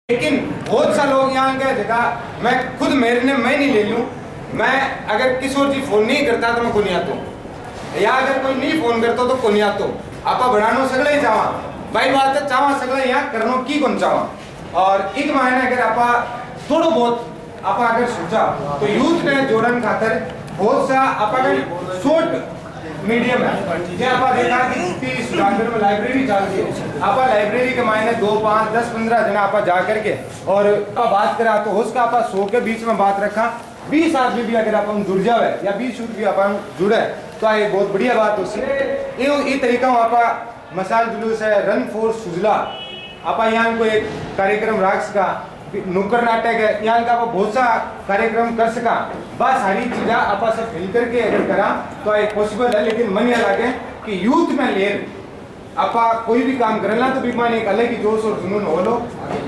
लेकिन बहुत सा लोग यहाँ का जगह मैं खुद मैं नहीं ले लूँ। मैं अगर किसी और चीज फोन नहीं करता तो मैं कोनी आता हूँ, या अगर कोई नहीं फोन करता तो कोनी आता हूँ। आपा बढ़ानो सगला ही चावा भाई बात है, चावा सगला यहाँ करनो की कौन चावा। और एक महीने अगर आपा थोड़ा बहुत आपा अगर सोचा तो यूथ ने जोड़न खातर बहुत सा आपा का शॉर्ट मीडियम है। जे आपा देखा कि सुजानगढ़ में लाइब्रेरी चल रही है, आपा लाइब्रेरी के मायने 2, 5, 10, 15 जना आपा जा करके और बात करा तो उसका आपा 100 के बीच में बात रखा। 20 आदमी भी अगर अपन जुड़ जावे या 20 यूथ भी अपन जुड़े तो ये बहुत बढ़िया बात होती है। ये तरीका आपा मसाल जुलूस है रन फॉर सुजला, आपा यहाँ को एक कार्यक्रम राख का नुक्कड़ नाटक है, यहाँ का बहुत सा कार्यक्रम कर सका। बस सारी चीज़ें आपा सब मिल करके अगर करा तो ये पॉसिबल है। लेकिन मन यह लगे कि यूथ में ले आपा कोई भी काम करना तो बीमार एक अलग ही जोश और जुनून हो लो।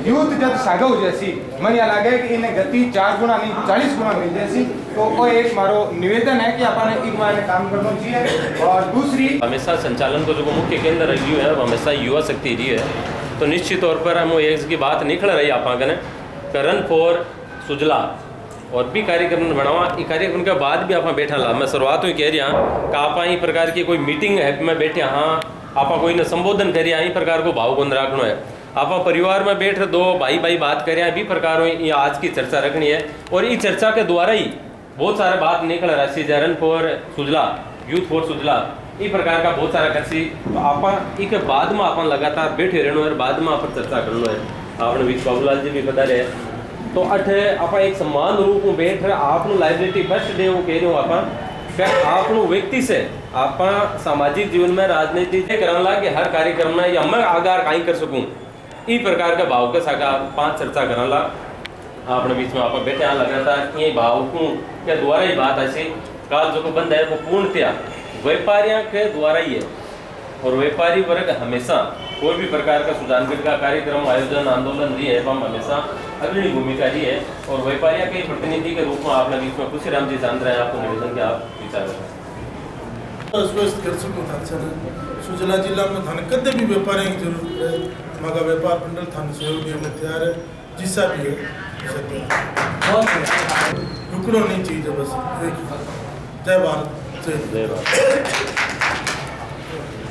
यूथ जब सागो जैसी मन यह लगे कि इन्हें गति 4 गुना नहीं 40 गुना मिल जैसी, तो वो एक मारो निवेदन है कि अपन एक मायने काम करना चाहिए। और दूसरी हमेशा संचालन को जो मुख्य केंद्र रही है वो हमेशा युवा शक्ति रही है। तो निश्चित तौर पर हम एक की बात निकल रही आप रन फॉर सुजला और भी कार्यक्रम बनावा। ये कार्यक्रम के बाद भी आप बैठा ला, मैं शुरुआत में कह रहा कि आप ही प्रकार की कोई मीटिंग है में बैठे हाँ आप कोई ने संबोधन करिए, यही प्रकार को भाव गुण रखना है। आप परिवार में बैठ दो भाई भाई बात करें भी प्रकार ये आज की चर्चा रखनी है। और ये चर्चा के द्वारा ही बहुत सारे बात निकल रहा है run for Sujala, youth for Sujala, ये प्रकार का बहुत सारा करसी। तो आप एक बाद में आप लगातार बैठे रहना है, बाद में आप चर्चा करना है। आपने बीच बाबूलाल जी भी बता रहे हैं। तो अठ आप एक समान रूप में बैठ आप लाइब्रेरी फर्स्ट डे वो कह रहे हो आप व्यक्ति से आप सामाजिक जीवन में राजनीति करना कि हर कार्यक्रम में या मैं आगार कहीं कर सकूँ, इस प्रकार का भाव के साथ 5 चर्चा करना आपने बीच में आप बैठे यहाँ लगातार ये भाव को के द्वारा ही बात ऐसी काल जो बंद है वो पूर्णतया व्यापारियों के द्वारा ही है। और व्यापारी वर्ग हमेशा कोई भी प्रकार का सुजानगढ़ का कार्यक्रम आयोजन आंदोलन रही है वह हमेशा अग्रणी भूमिका रही है। और व्यापारियों के प्रतिनिधि के रूप में आपने बीच में खुशी राम जी जान रहे हैं, आपको निवेदन के आप विचार सुजला जिला में थाने कदे भी व्यापारी की जरूरत है, मगा व्यापार मंडल थाने सहयोग देने तैयार है, जिससा भी है रुकना नहीं चाहिए। बस जय भारत जय भारत।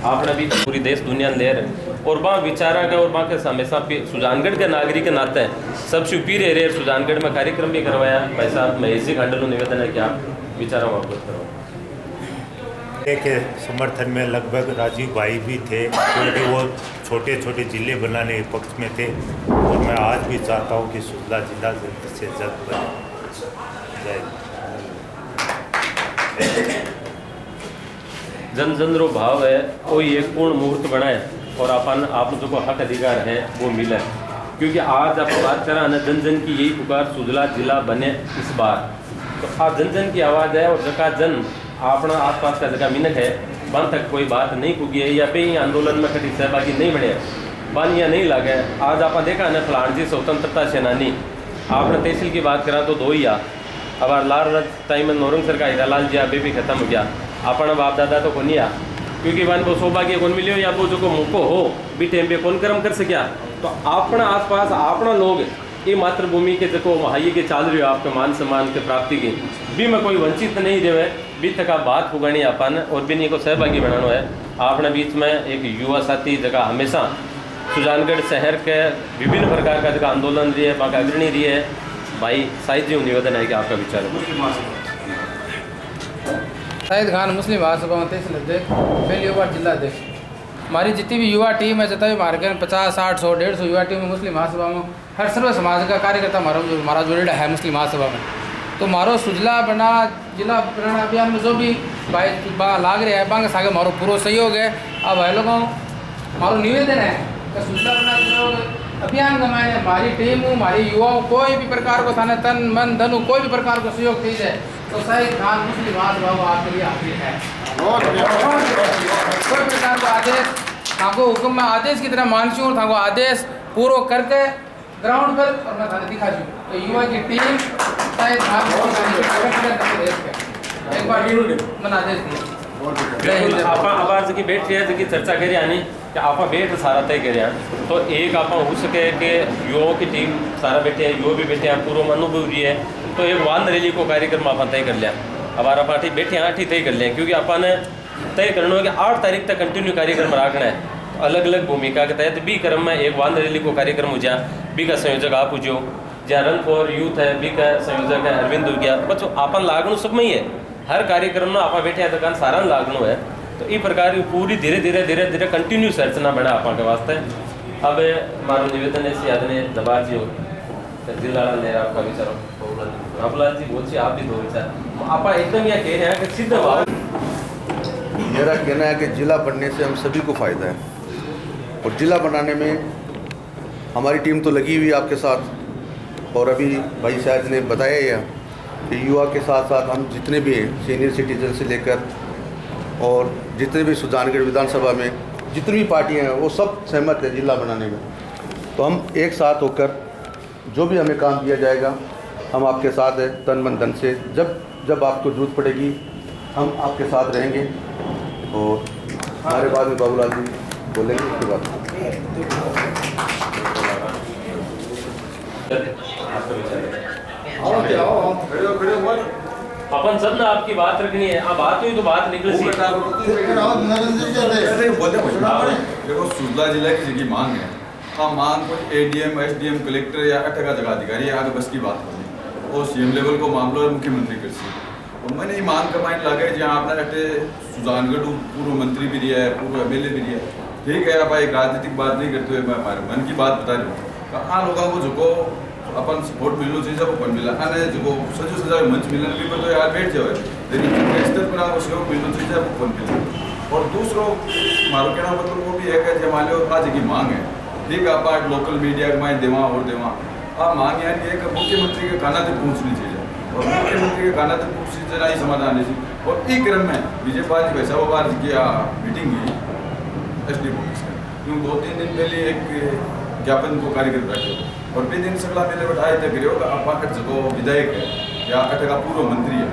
आपने भी पूरी देश दुनिया ले रहे और वहाँ विचारा का और वहाँ के हमेशा सुजानगढ़ के नागरिक के नाते सबसे पीरे रहे सुजानगढ़ में कार्यक्रम भी करवाया। भाई साहब महेश जी खंडल निवेदन है कि आप विचारा वापस करो के समर्थन में लगभग राजीव भाई भी थे, क्योंकि वो छोटे छोटे जिले बनाने के पक्ष में थे। और मैं आज भी चाहता हूँ कि सुजला जिला जल्द से जल्द बने। जन जन रो भाव है कोई एक पूर्ण मुहूर्त बनाए और अपन आप जो को हक अधिकार है वो मिले। क्योंकि आज आप बात करा ना जन जन की यही पुकार सुजला जिला बने इस बार। तो आज जन जन की आवाज़ है और जगह जन अपना आसपास का जगह मिनक है बन तक कोई बात नहीं पुगी है या पे आंदोलन में कभी सहभागी नहीं बने बन या नहीं लगे। आज आप देखा ना फलान जी स्वतंत्रता सेनानी आपने तहसील की बात करा तो 2 ही अब लाल टाइम में नौरंग सर का हीरालाल जी अभी भी खत्म हो गया। अपना बाप दादा तो कौन आ क्योंकि वन को सौभाग्य कौन मिले या वो जो को मौको हो भी टाइम पे कौन कर्म कर सकिया। तो अपना आसपास अपना लोग ये मातृभूमि के जो महाई के चाल रही हो आपके मान सम्मान के प्राप्ति की भी में कोई वंचित नहीं रहे भी तक आप बात पुगानी अपन और भी नहीं को सहभागी बनाना है। आपने बीच में एक युवा साथी जगह हमेशा सुजानगढ़ शहर के विभिन्न प्रकार का जगह आंदोलन रही है वहाँ का अग्रणी रही है। भाई शाहिद जी निवेदन है कि आपका विचार शाहिद खान मुस्लिम महासभा में तहसील अध्यक्ष पहली बार जिला अध्यक्ष। हमारी जितनी भी युवा टीम है जता भी मार्केट में 50, 60, 100, 150 युवा टीम में मुस्लिम महासभा में हर सर्व समाज का कार्यकर्ता हमारा जुड़ेड़ा है मुस्लिम महासभा में। तो मारो सुजला बना जिला बनाना अभियान में जो भी भाई लाग रहे हैं बांग सागे मारो पूरा सहयोग है। अब भाई लोगों मारो निवेदन है कि सुजला बना जिला अभियान का मैंने हमारी टीम हूँ हमारी युवाओं कोई भी प्रकार को थाने तन मन धनु कोई भी प्रकार को सहयोग दी जाए तो शाहिद खान मुस्लिम महासभा आपके लिए हाजिर है। कोई प्रकार का आदेश थाको हुक्म में आदेश की तरह मानसी हूँ थाको आदेश पूरा करके ग्राउंड पर और मैं थाने दिखा दूँ। तो युवा की टीम शाहिद खान एक बार मन आदेश दिया। आप की बैठ रही है चर्चा करिए आनी कि आप बैठ सारा तय करें तो एक आप हो सके कि युवाओं की टीम सारा बैठे हैं, युवा भी बैठे हैं, पूर्व अनुभव भी है, तो एक वाहन रैली को कार्यक्रम आप तय कर लिया। अब आप आठी बैठे आठ ही तय कर लिया, क्योंकि अपन तय करना है कि 8 तारीख तक कंटिन्यू कार्यक्रम रखना है। तो अलग अलग भूमिका के तहत बी क्रम में एक वाहन रैली को कार्यक्रम हो जाए, बी का संयोजक आप हो जो, जहाँ रन फॉर यूथ है बी का संयोजक है अरविंद हो गया। बच्चों अपन लागू सब में ही है, हर कार्यक्रम में आप बैठे दुकान सारा लागू है। तो इस प्रकार की पूरी धीरे धीरे कंटिन्यू संरचना बना आपके वास्ते। अब मारो निवेदन है आदरणीय दबार जी जिला ने आपका विचार बाबूलाल जी बोल आप भी दो विचार आप एकदम यह कह रहे हैं कि सिद्ध भाव। मेरा कहना है कि ज़िला बनने से हम सभी को फ़ायदा है, और ज़िला बनाने में हमारी टीम तो लगी हुई आपके साथ, और अभी भाई साहब ने बताया ही है कि युवा के साथ साथ हम जितने भी हैं, सीनियर सिटीजन से लेकर और जितने भी सुजानगढ़ विधानसभा में जितनी भी पार्टियाँ हैं वो सब सहमत है ज़िला बनाने में। तो हम एक साथ होकर जो भी हमें काम दिया जाएगा हम आपके साथ हैं, तन मन धन से। जब आपको जरूरत पड़ेगी हम आपके साथ रहेंगे। और हमारे बाद में बाबूलाल जी बोलेंगे उसके बाद। अपन सब ना आपकी बात रखनी है, अब बात हुई तो बात निकल सी। देखो सुजला जिला की जगह मांग है, हाँ मांग को एडीएम एसडीएम कलेक्टर या अटका जगह अधिकारी आगे बस की बात होगी, और सीएम लेवल को मामला है मुख्यमंत्री कर सी। और मैंने ये मांग का माइंड लगा है जहाँ अपना अटे सुजानगढ़ पूर्व मंत्री भी रहा है, पूर्व एमएलए भी रहा है, ठीक है। आप एक राजनीतिक बात नहीं करते हुए मैं हमारे मन की बात बता रही हूँ। कहाँ लोगों को जो अपन सपोर्ट मिलना चाहिए जब अपन मिला आने जो सजो सजा मंच मिलने के लिए तो यार बैठ जाओ, लेकिन स्तर पर आपको सहयोग मिलना चाहिए जब अपन मिले। और दूसरों मारो कहना मतलब वो भी है कि जब मान लो आज की मांग है, ठीक है आप लोकल मीडिया के माइंड देवा और देवा आप मांग यार ये कि मुख्यमंत्री के काना तक पहुँचनी चाहिए, और मुख्यमंत्री के काना तक पहुँचनी चाहिए समाधान है। और ई क्रम में विजय पाल जी वैसा बार की मीटिंग हुई एसडी ऑफिस में, क्यों 2-3 दिन पहले एक ज्ञापन को कार्यक्रम बैठे और बे दिन सकला मेले बैठाए तक गिरे आप जो विधायक है या अटका पूर्व मंत्री है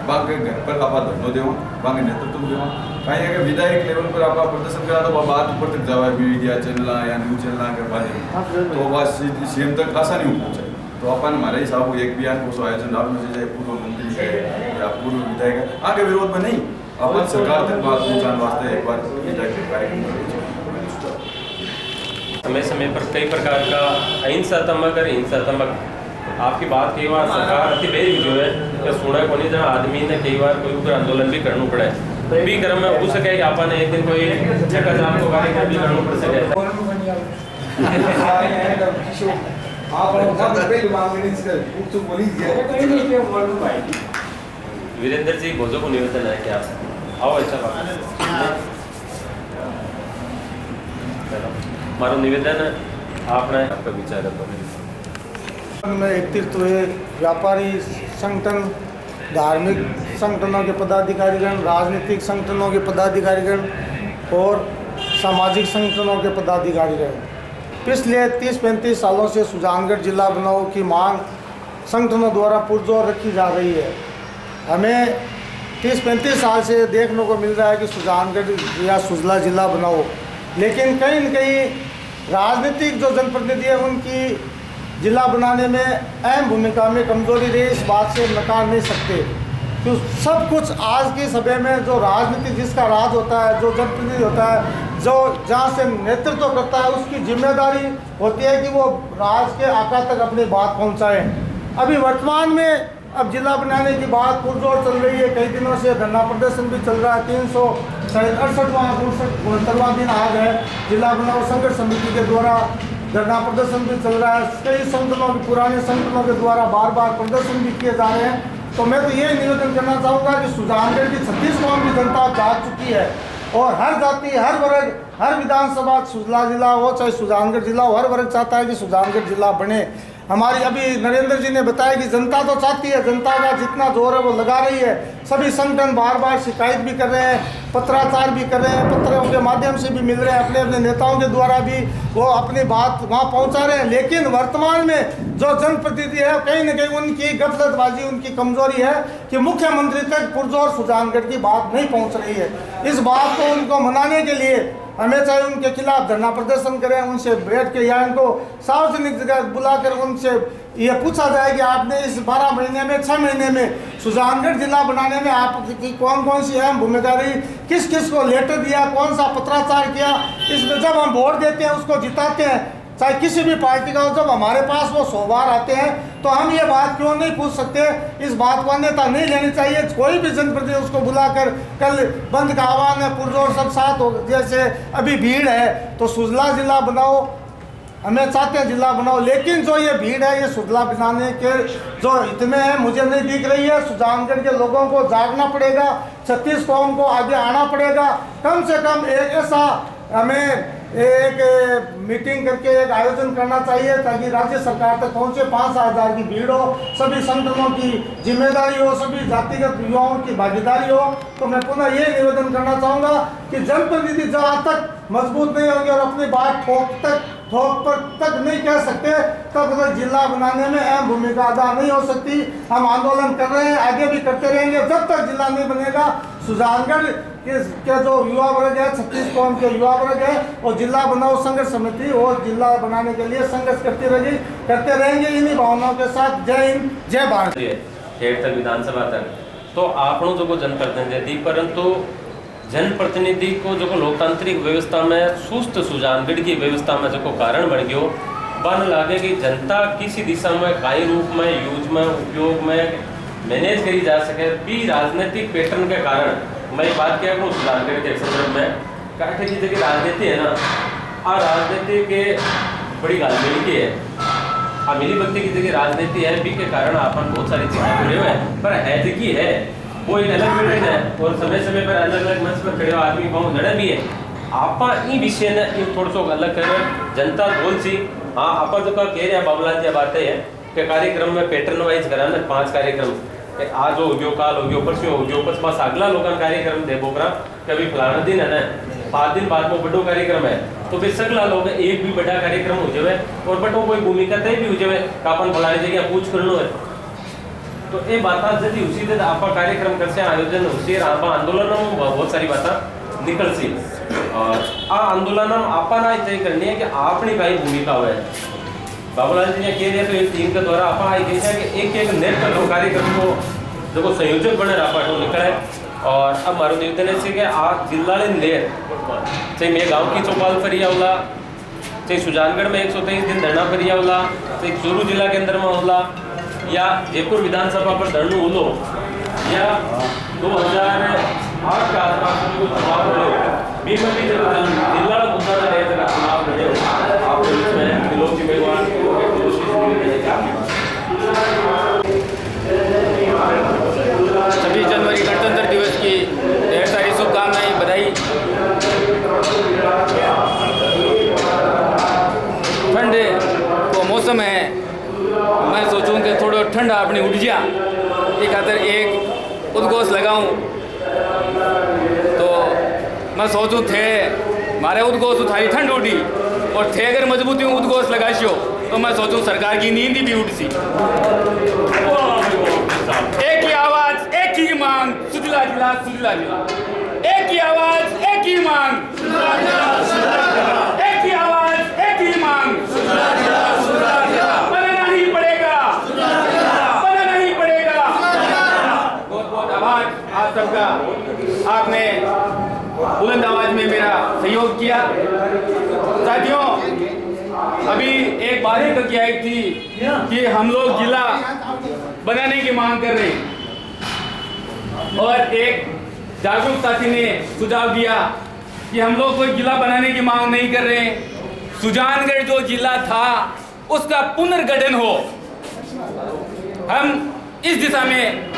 बाकी घर पर आप धरनो देव बाकी नेतृत्व देव कहीं अगर विधायक लेवल पर आप प्रदर्शन करा तो बात ऊपर तक जावा मीडिया चैनल या न्यूज चैनल के बाद तो बात सीएम तक आसानी हो पहुँचे। तो अपन हमारे हिसाब को एक बयान को आयोजन डालना चाहिए, पूर्व मंत्री है या पूर्व विधायक है आगे विरोध में नहीं, अपन सरकार तक बात पहुँचाने वास्ते एक बार विधायक कार्यक्रम समय समय पर कई प्रकार का हिंसात्मक आपकी बात कई बार सरकार अति बेरी जो है कि सुना को नहीं जहाँ आदमी ने कई बार कोई उग्र आंदोलन भी करना पड़े, तो भी क्रम में हो सके कि आपन एक दिन कोई चक्का जाम को कार्यक्रम भी करना पड़ सके। वीरेंद्र जी भोजो को निवेदन है कि आप आओ ऐसा मारो निवेदन आपने आपका विचार है। में एकत्रित हुए व्यापारी संगठन, धार्मिक संगठनों के पदाधिकारीगण, राजनीतिक संगठनों के पदाधिकारीगण और सामाजिक संगठनों के पदाधिकारीगण पिछले 30-35 सालों से सुजानगढ़ जिला बनाओ की मांग संगठनों द्वारा पुरजोर रखी जा रही है। हमें 30-35 साल से देखने को मिल रहा है कि सुजानगढ़ या सुजला जिला बनाओ, लेकिन कहीं न कहीं राजनीतिक जो जनप्रतिनिधि है उनकी जिला बनाने में अहम भूमिका में कमजोरी रही, इस बात से नकार नहीं सकते। तो सब कुछ आज की समय में जो राजनीति जिसका राज होता है, जो जनप्रतिनिधि होता है, जो जहाँ से नेतृत्व करता है, उसकी जिम्मेदारी होती है कि वो राज के आकार तक अपनी बात पहुँचाए। अभी वर्तमान में अब जिला बनाने की बात पुरजोर चल रही है, कई दिनों से धरना प्रदर्शन भी चल रहा है। 368वां दिन आज है, जिला बनाओ संघर्ष समिति के द्वारा धरना प्रदर्शन भी चल रहा है। कई संगठनों के पुराने संगठनों के द्वारा बार बार प्रदर्शन भी किए जा रहे हैं। तो मैं तो ये निवेदन करना चाहूँगा कि सुजानगढ़ की 36 कौम की जनता जाग चुकी है और हर जाति, हर वर्ग, हर विधानसभा सुजला जिला हो चाहे सुजानगढ़ जिला हो, हर वर्ग चाहता है कि सुजानगढ़ जिला बने। हमारी अभी नरेंद्र जी ने बताया कि जनता तो चाहती है, जनता का जितना जोर है वो लगा रही है। सभी संगठन बार बार शिकायत भी कर रहे हैं, पत्राचार भी कर रहे हैं, पत्रों के माध्यम से भी मिल रहे हैं, अपने अपने नेताओं के द्वारा भी वो अपनी बात वहाँ पहुँचा रहे हैं। लेकिन वर्तमान में जो जनप्रतिनिधि है कहीं न कहीं उनकी गफलतबाजी, उनकी कमजोरी है कि मुख्यमंत्री तक पुरजोर सुजानगढ़ की बात नहीं पहुँच रही है। इस बात को उनको मनाने के लिए हमें चाहे उनके खिलाफ धरना प्रदर्शन करें, उनसे बैठ के या इनको सार्वजनिक जगह बुलाकर उनसे ये पूछा जाए कि आपने इस 12 महीने में 6 महीने में सुजानगढ़ जिला बनाने में आपकी कौन कौन सी अहम भूमिका रही, किस किस को लेटर दिया, कौन सा पत्राचार किया। इसमें जब हम वोट देते हैं, उसको जिताते हैं, चाहे किसी भी पार्टी का हो, जब हमारे पास वो 100 बार आते हैं तो हम ये बात क्यों नहीं पूछ सकते। इस बात को अन्यथा नहीं लेनी चाहिए। कोई भी जनप्रतिनिधि उसको बुलाकर कल बंद का आह्वान है, पुरजोर सब साथ हो, जैसे अभी भीड़ है तो सुजला जिला बनाओ, हमें चाहते हैं जिला बनाओ, लेकिन जो ये भीड़ है ये सुजला बनाने के जो हित में है मुझे नहीं दिख रही है। सुजानगढ़ के लोगों को जागना पड़ेगा, 36 कौम को आगे आना पड़ेगा। कम से कम एक ऐसा हमें एक मीटिंग करके एक आयोजन करना चाहिए ताकि राज्य सरकार तक पहुंचे, 5,000 की भीड़ हो, सभी संगठनों की जिम्मेदारी हो, सभी जातिगत युवाओं की भागीदारी हो। तो मैं पुनः ये निवेदन करना चाहूँगा कि जनप्रतिनिधि जहाँ तक मजबूत नहीं होंगे और अपनी बात ठोक पर तक नहीं कह सकते, तब तक जिला बनाने में अहम भूमिका अदा नहीं हो सकती। हम आंदोलन कर रहे हैं, आगे भी करते रहेंगे जब तक जिला नहीं बनेगा। सुजानगढ़ के जो युवा वर्ग है, 36 कौम के युवा वर्ग है, और जिला बनाओ संघर्ष समिति और जिला बनाने के लिए संघर्ष करते रहेंगे इन्हीं भावनाओं के साथ। जय हिंद, जय भारत। हेठ तक विधानसभा तक तो आपनो जो जनप्रतिनिधि, परंतु जनप्रतिनिधि को जो लोकतांत्रिक व्यवस्था में सुस्त सुजानगढ़ की व्यवस्था में जो कारण बन गयो, बन लागे कि जनता किसी दिशा में काई रूप में यूज में उपयोग में मैनेज करी जा सके भी राजनीतिक पैटर्न के कारण। मैं बात क्या करूँ सुजानगढ़ के संदर्भ में, काठे की जगह राजनीति है ना, आ राजनीति के बड़ी गाल मिली की है, आ मिली भक्ति की जगह राजनीति है भी के कारण अपन बहुत सारी चीजें जुड़े हुए हैं, पर है की है वो एक अलग बिल्डिंग है और समय समय पर अलग अलग मंच पर खड़े आदमी बहुत लड़े भी है। आपा ई विषय ने इन थोड़ा सो अलग कर जनता बोल सी। हाँ, आपा जो कह रहे हैं बाबूलाल जी बातें है कि कार्यक्रम में पैटर्न वाइज करा ना 5 कार्यक्रम, आज हो गयो, काल हो गयो, परसों हो गयो, बस अगला लोग कार्यक्रम दे बोकरा कभी फलाना दिन है ना, 5 दिन बाद में बड़ो कार्यक्रम है, तो फिर सगला लोग एक भी बड़ा कार्यक्रम हो जाए और बटो कोई भूमिका तय भी हो जाए कापन फलाने जगह पूछ करनो है। तो ये बात यदि उसी दिन आप कार्यक्रम कर से आयोजन होती आप आंदोलन में बहुत सारी बात निकल सी, और आ आंदोलन आपना तय करनी है कि आपनी कई भूमिका हुआ है। बाबूलाल जी ने कह दिया तो इस टीम के द्वारा आप आई देखा कि एक नेत्र कार्यक्रम को जो संयोजक बने आप निकले। और अब मारो निवेदन है कि आज जिला लेर चाहे मेरे गाँव की चौपाल फरिया होला, चाहे सुजानगढ़ में 123 दिन धरना फरिया होला, चाहे चूरू जिला के अंदर में होला, या जयपुर विधानसभा पर धरना उलो, या 2008 के आसपास जो चुनाव लड़े जिला मुद्दा रहेगा चुनाव लड़े आप इसमें लोग जिम्मेवार 26 जनवरी गणतंत्र दिवस की ढेर सारी शुभकामनाएं, बधाई। ठंड को मौसम है, मैं सोचूं कि थोड़ा ठंड अपनी उठ जा ये खातर एक उद्घोष लगाऊं, तो मैं सोचूं थे मारे उद्घोष थारी ठंड उठी और थे अगर मजबूती उद्घोष लगाशियो तो मैं सोचूं सरकार की नींद भी उठ सी। एक ही आवाज एक ही मांग, सुजला जिला सुजला जिला, एक ही आवाज एक ही मांग, एक ही आवाज एक ही मांग, बनना नहीं पड़ेगा, बनना नहीं पड़ेगा। बहुत बहुत आभार आप सबका, आपने बुलंद आवाज में मेरा सहयोग किया। साथियों, अभी एक बात तक आई थी कि हम लोग जिला बनाने की मांग कर रहे हैं, और एक जागरूक साथी ने सुझाव दिया कि हम लोग कोई जिला बनाने की मांग नहीं कर रहे हैं, सुजानगढ़ जो जिला था उसका पुनर्गठन हो। हम इस दिशा में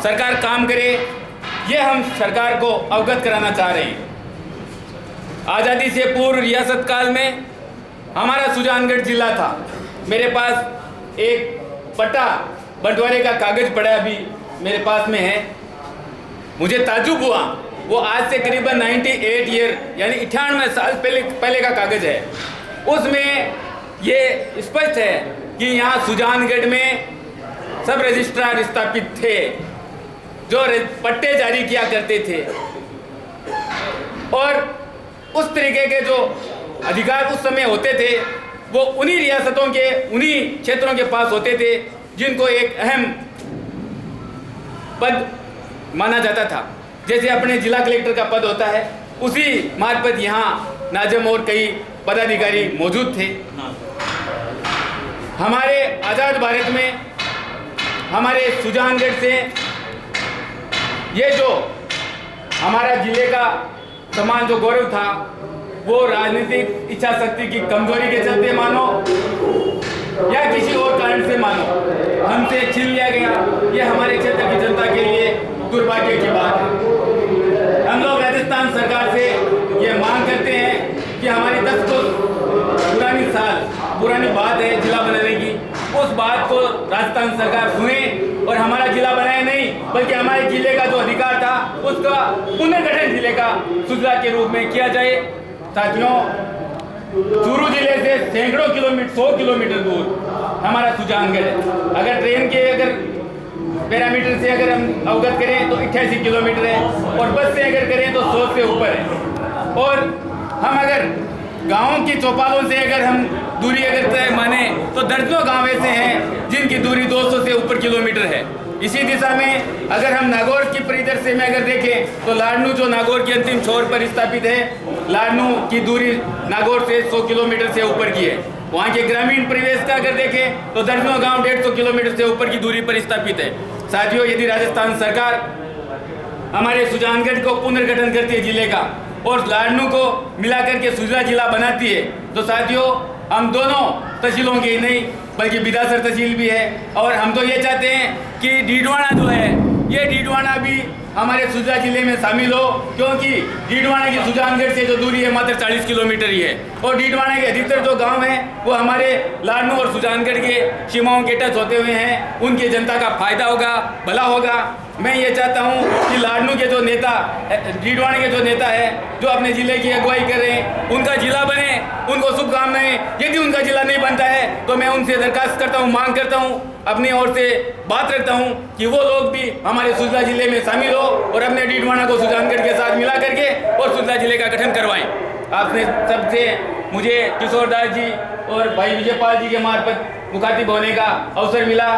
सरकार काम करे, ये हम सरकार को अवगत कराना चाह रहे हैं। आज़ादी से पूर्व रियासत काल में हमारा सुजानगढ़ जिला था। मेरे पास एक पट्टा बंटवारे का कागज पड़ा अभी मेरे पास में है। मुझे ताज्जुब हुआ, वो आज से करीबन 98 ईयर यानी 98 साल पहले का कागज है। उसमें ये स्पष्ट है कि यहाँ सुजानगढ़ में सब रजिस्ट्रार स्थापित थे जो पट्टे जारी किया करते थे, और उस तरीके के जो अधिकार उस समय होते थे वो उन्हीं रियासतों के उन्हीं क्षेत्रों के पास होते थे जिनको एक अहम पद माना जाता था। जैसे अपने जिला कलेक्टर का पद होता है, उसी मार्फत यहाँ नाजम और कई पदाधिकारी मौजूद थे। हमारे आज़ाद भारत में हमारे सुजानगढ़ से ये जो हमारा जिले का समान जो गौरव था वो राजनीतिक इच्छा शक्ति की कमजोरी के चलते मानो या किसी और कारण से मानो हमसे छीन लिया गया। ये हमारे क्षेत्र की जनता के लिए दुर्भाग्य की बात है। हम लोग राजस्थान सरकार से ये मांग करते हैं कि हमारी 10 पुरानी बात है जिला बनाने की, उस बात को राजस्थान सरकार सुने और हमारा जिला बनाए नहीं बल्कि हमारे जिले का जो अधिकार था उसका पुनर्गठन जिले का सुजला के रूप में किया जाए। साथियों, चूरू जिले से सैकड़ों किलोमीटर 100 किलोमीटर दूर हमारा सुजानगढ़ है। अगर ट्रेन के पैरामीटर से अगर हम अवगत करें तो 88 किलोमीटर है और बस से अगर करें तो 100 से ऊपर है। और हम अगर गाँव की चौपालों से अगर हम दूरी अगर तय माने तो दर्जनों गाँव ऐसे हैं जिनकी दूरी 200 से ऊपर किलोमीटर है। इसी दिशा में अगर हम नागौर की परिदृश्य में अगर देखें तो लाडनू जो नागौर के अंतिम छोर पर स्थापित है, लाडनू की दूरी नागौर से 100 किलोमीटर से ऊपर की है। वहाँ के ग्रामीण परिवेश का अगर देखें तो दर्जनों गांव 150 किलोमीटर से ऊपर की दूरी पर स्थापित है। साथियों, यदि राजस्थान सरकार हमारे सुजानगढ़ को पुनर्गठन करती है जिले का और लाडनू को मिलाकर के सुजला जिला बनाती है तो साथियों हम दोनों तहसीलों के ही नहीं बल्कि बिदासर तहसील भी है और हम तो ये चाहते हैं कि डीडवाना जो है ये डीडवाना भी हमारे सुजला जिले में शामिल हो, क्योंकि डीडवाना की सुजानगढ़ से जो दूरी है मात्र 40 किलोमीटर ही है और डीडवाना के अधिकतर जो गांव हैं वो हमारे लाडनू और सुजानगढ़ के सीमाओं के टच होते हुए हैं। उनकी जनता का फायदा होगा, भला होगा। मैं ये चाहता हूँ कि लाडनू के जो नेता, डीडवाना के जो नेता है जो अपने ज़िले की अगुवाई कर रहे हैं उनका जिला बने, उनको शुभकामनाएं। यदि उनका जिला नहीं बनता है तो मैं उनसे दरखास्त करता हूँ, मांग करता हूँ, अपनी ओर से बात रखता हूँ कि वो लोग भी हमारे सुजला जिले में शामिल हो और अपने डीडवाना को सुजानगढ़ के साथ मिला करके और सुजला जिले का गठन करवाएं। आपने सबसे मुझे किशोर दास जी और भाई विजयपाल जी के मार्फत मुखातिब होने का अवसर मिला।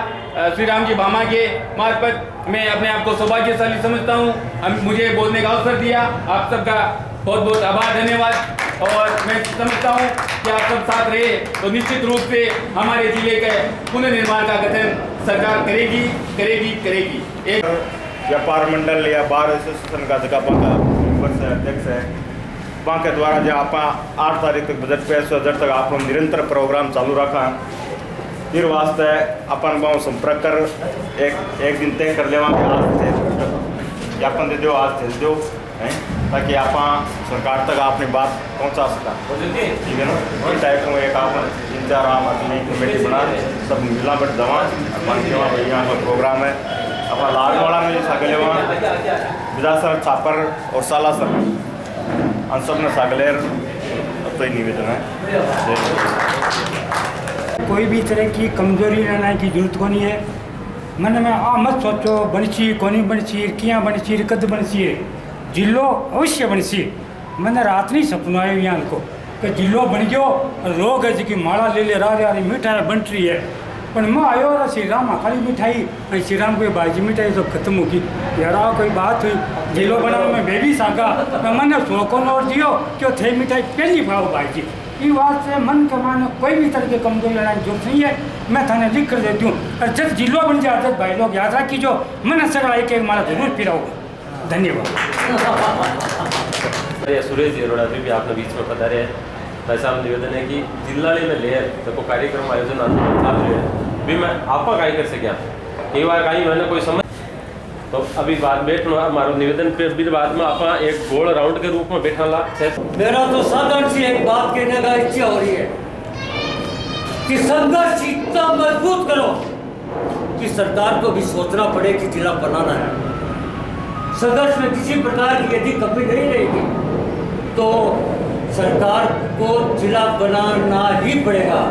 श्री राम जी भामा के मार्फत मैं अपने आप को सौभाग्यशाली समझता हूँ। मुझे बोलने का अवसर दिया, आप सबका बहुत बहुत आभार, धन्यवाद। और मैं समझता हूँ कि आप सब साथ रहे तो निश्चित रूप से हमारे जिले के पुनर्निर्माण का गठन सरकार करेगी करेगी करेगी। एक व्यापार मंडल या बार एसोसिएशन का जगह का मेंबर से अध्यक्ष है वहाँ के द्वारा जो आप 8 तारीख तक बजट पेश हो तक आप निरंतर प्रोग्राम चालू रखा। फिर वास्ते अपन बहुत संपर्क कर एक दिन तय कर लेवा आज थे ज्ञापन दे दो, आज थे दो हैं ताकि आप सरकार तक अपनी बात पहुंचा सका। ठीक है ना, इस टाइप में एक आप इंतजार अपनी कमेटी बना सब मिला बट दवा अपन के वहाँ भैया का प्रोग्राम है अपना लाडवाड़ा में सागले वहाँ बिदासर छापर और सालासर हम सब ने सागलेर अब तो ही निवेदन है। कोई भी तरह की कमजोरी रहने की जरूरत को नहीं है। मन में आ मत सोचो बनसी कोनी बनसी क्या बनसी कद बनसी जिलो अवश्य बनसी। मैंने रात नहीं सपना आयो यहाँ को कि जिलो बन गयो और लोग है जी माला ले ले रही मिठाई बन रही है पर मैं आयो रहा श्री राम खाली मिठाई श्री राम कोई भाजी मिठाई सब खत्म होगी यार कोई बात हुई जिलो बनाने में बेबी सागा मैंने सोको और दियो क्यों थे मिठाई पहली भाव भाजी। ये बात से मन के माने कोई भी तरह की कमजोरी लाने जरूरत नहीं है। मैं थाने लिख कर देती हूँ और जब जिलो बन जाए भाई लोग याद रखी जो मैंने सगड़ा एक माला जरूर पिराऊंगा। धन्यवाद। सुरेश जी अरोड़ा भी आपने बीच में बता रहे हैं। भाई साहब निवेदन है कि जिलाड़ी में लेयर देखो कार्यक्रम आयोजन चालू है भी मैं आपका काय कर सकिया कई बार कहीं मैंने कोई समझ तो अभी बात बैठना हमारा निवेदन पे भी बाद में आप एक गोल राउंड के रूप में बैठा ला। मेरा तो साधारण सी एक बात कहने का इच्छा हो रही है कि संघर्ष इतना मजबूत करो कि सरकार को भी सोचना पड़े कि जिला बनाना है। संघर्ष में किसी प्रकार की यदि कमी नहीं रहेगी तो सरकार को जिला बनाना ही पड़ेगा।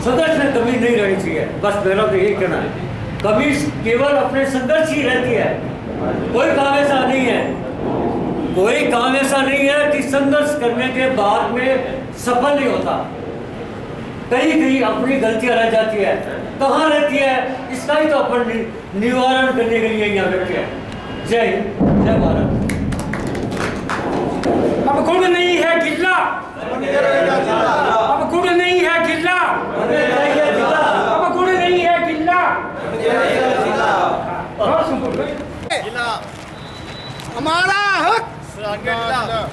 संघर्ष में कमी नहीं रहनी चाहिए, बस मेरा तो यही कहना है। कभी केवल अपने संघर्ष ही रहती है, कोई काम ऐसा नहीं है कोई काम ऐसा नहीं है कि संघर्ष करने के बाद में सफल नहीं होता। कहीं कहीं अपनी गलतियां रह जाती है, कहाँ रहती है इसका ही तो अपन निवारण करने के लिए यहाँ बैठे हैं। जय हिंद, जय भारत। अब गुड़ नहीं है गिल्ला, अब गुड़ नहीं है गिल्ला, अब गुड़ नहीं है गिल्ला। हमारा हक,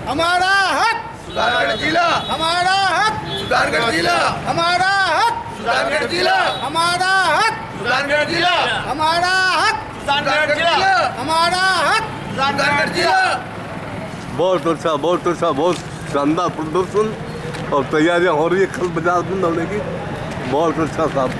हमारा हक सुधारगढ़ जिला, हमारा हक सुधारगढ़ जिला, हमारा हक सुधारगढ़ जिला, हमारा हक सुधारगढ़ जिला, हमारा हक सुधारगढ़ जिला, हमारा हक सुधारगढ़ जिला। बहुत अच्छा, बहुत शानदार प्रदर्शन और तैयारियां हो रही है कल बाजार बंद होने की। बहुत अच्छा साहब।